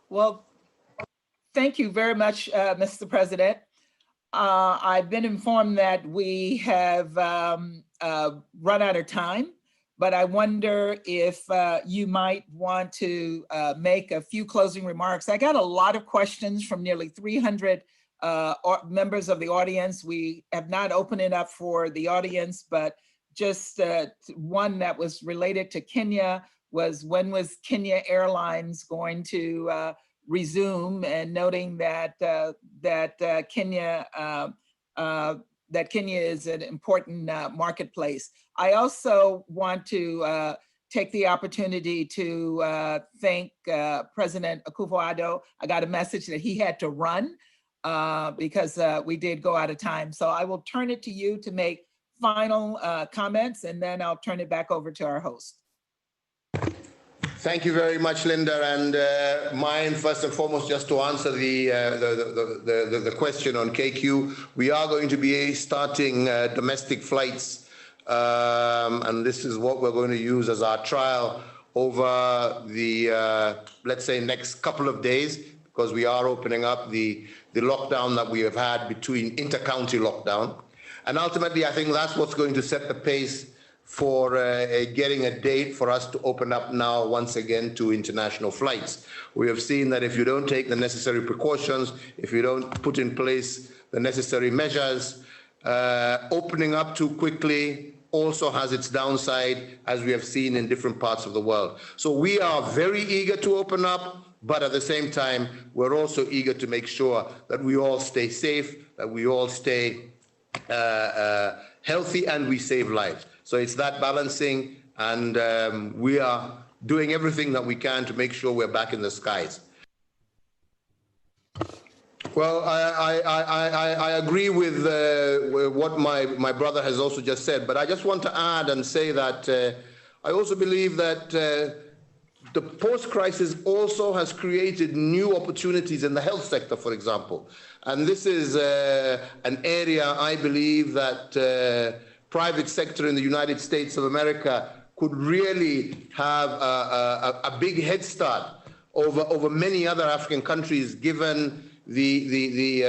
Well, thank you very much, Mr. President. I've been informed that we have run out of time, but I wonder if you might want to make a few closing remarks. I got a lot of questions from nearly 300 members of the audience. We have not opened it up for the audience, but just one that was related to Kenya was, when was Kenya Airlines going to resume, and noting that Kenya is an important marketplace. I also want to take the opportunity to thank President Akufo-Addo. I got a message that he had to run because we did go out of time. So I will turn it to you to make final comments, and then I'll turn it back over to our host. Thank you very much, Linda. And mine, first and foremost, just to answer the question on KQ, we are going to be starting domestic flights, and this is what we're going to use as our trial over the, let's say, next couple of days, because we are opening up the lockdown that we have had between inter-county lockdown. And ultimately, I think that's what's going to set the pace for getting a date for us to open up now once again to international flights. We have seen that if you don't take the necessary precautions, if you don't put in place the necessary measures, opening up too quickly also has its downside, as we have seen in different parts of the world. So we are very eager to open up, but at the same time, we're also eager to make sure that we all stay safe, that we all stay healthy, and we save lives. So it's that balancing, and we are doing everything that we can to make sure we're back in the skies. Well, I agree with what my brother has also just said, but I just want to add and say that I also believe that the post-crisis also has created new opportunities in the health sector, for example. And this is an area I believe that private sector in the United States of America could really have a big head start over many other African countries, given the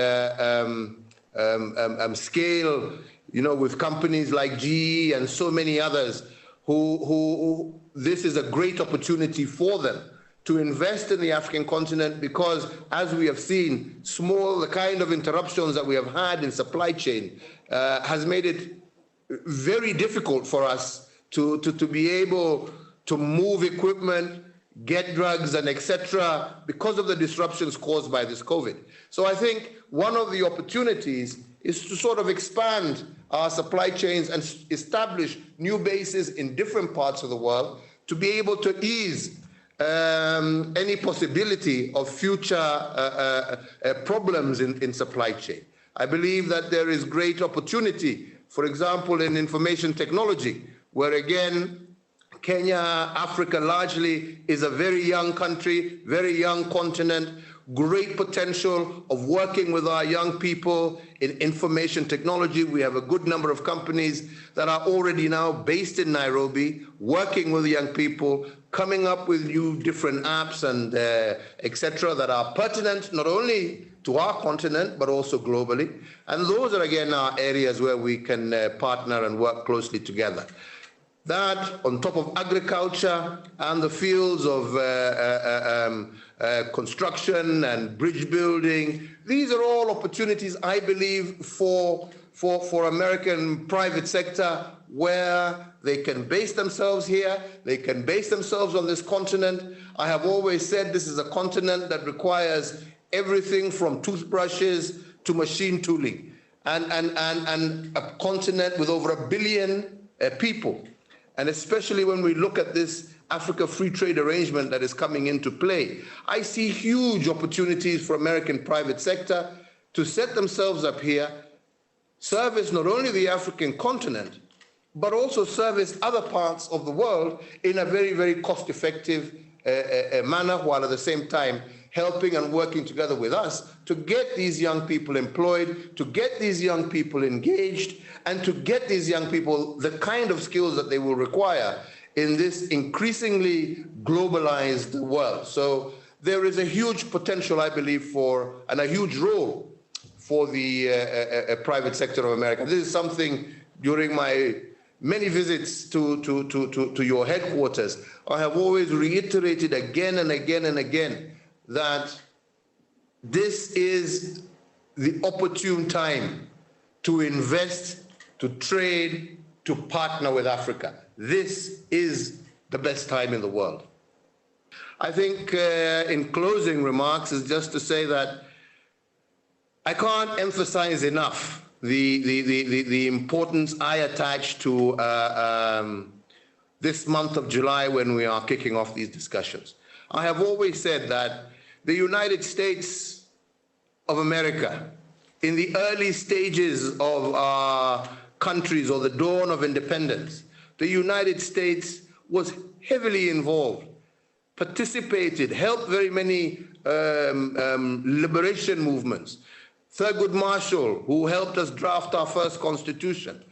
scale, with companies like GE and so many others, who this is a great opportunity for them to invest in the African continent, because, as we have seen, the kind of interruptions that we have had in supply chain has made it very difficult for us to be able to move equipment, get drugs, and etc., because of the disruptions caused by this COVID. So I think one of the opportunities is to sort of expand our supply chains and establish new bases in different parts of the world to be able to ease any possibility of future problems in supply chain. I believe that there is great opportunity, for example, in information technology, where again, Kenya, Africa largely, is a very young country, very young continent, great potential of working with our young people in information technology. We have a good number of companies that are already now based in Nairobi, working with young people, coming up with new different apps and etc. that are pertinent not only to our continent, but also globally. And those are, again, our areas where we can partner and work closely together. That, on top of agriculture and the fields of construction and bridge building, these are all opportunities, I believe, for American private sector, where they can base themselves here, they can base themselves on this continent. I have always said this is a continent that requires everything from toothbrushes to machine tooling, and a continent with over 1 billion people. And especially when we look at this Africa Free Trade Arrangement that is coming into play, I see huge opportunities for American private sector to set themselves up here, service not only the African continent, but also service other parts of the world in a very, very cost-effective manner, while at the same time helping and working together with us to get these young people employed, to get these young people engaged, and to get these young people the kind of skills that they will require in this increasingly globalized world. So there is a huge potential, I believe, for, and a huge role for the private sector of America. This is something during my many visits to your headquarters, I have always reiterated again and again and again that this is the opportune time to invest, to trade, to partner with Africa. This is the best time in the world. I think in closing remarks is just to say that I can't emphasize enough the importance I attach to this month of July when we are kicking off these discussions. I have always said that the United States of America, in the early stages of our countries or the dawn of independence, the United States was heavily involved, participated, helped very many liberation movements. Thurgood Marshall, who helped us draft our first constitution,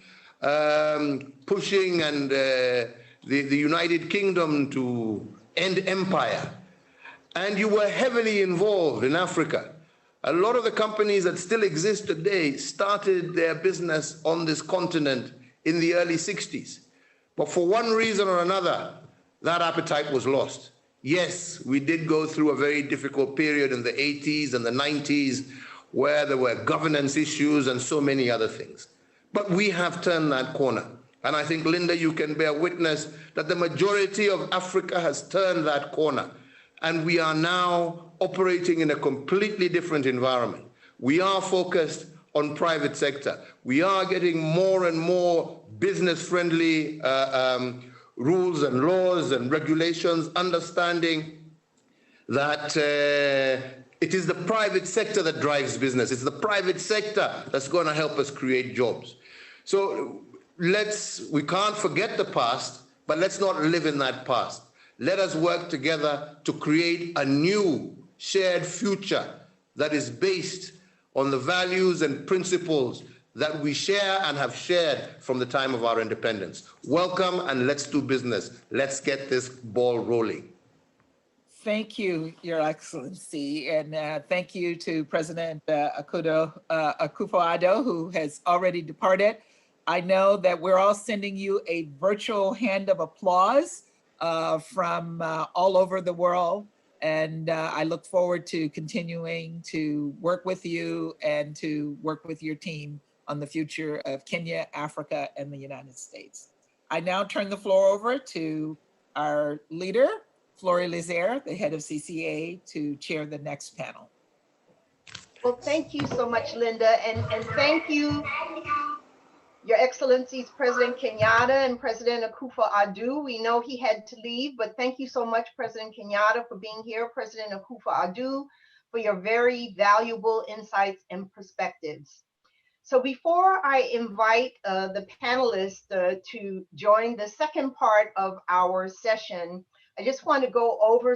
pushing and the United Kingdom to end empire. And you were heavily involved in Africa. A lot of the companies that still exist today started their business on this continent in the early 60s. But for one reason or another, that appetite was lost. Yes, we did go through a very difficult period in the 80s and the 90s where there were governance issues and so many other things. But we have turned that corner. And I think, Linda, you can bear witness that the majority of Africa has turned that corner. And we are now operating in a completely different environment. We are focused on private sector. We are getting more and more business-friendly rules and laws and regulations, understanding that it is the private sector that drives business. It's the private sector that's going to help us create jobs. So we can't forget the past, but let's not live in that past. Let us work together to create a new shared future that is based on the values and principles that we share and have shared from the time of our independence. Welcome, and let's do business. Let's get this ball rolling. Thank you, Your Excellency, and thank you to President Akufo-Addo, who has already departed. I know that we're all sending you a virtual hand of applause from all over the world, and I look forward to continuing to work with you and to work with your team on the future of Kenya, Africa, and the United States. I now turn the floor over to our leader, Florie Lazier, the head of CCA, to chair the next panel. Well, thank you so much, Linda, and thank you, Your Excellencies, President Kenyatta and President Akufo-Addo. We know he had to leave, but thank you so much, President Kenyatta, for being here, President Akufo-Addo, for your very valuable insights and perspectives. So before I invite the panelists to join the second part of our session, I just want to go over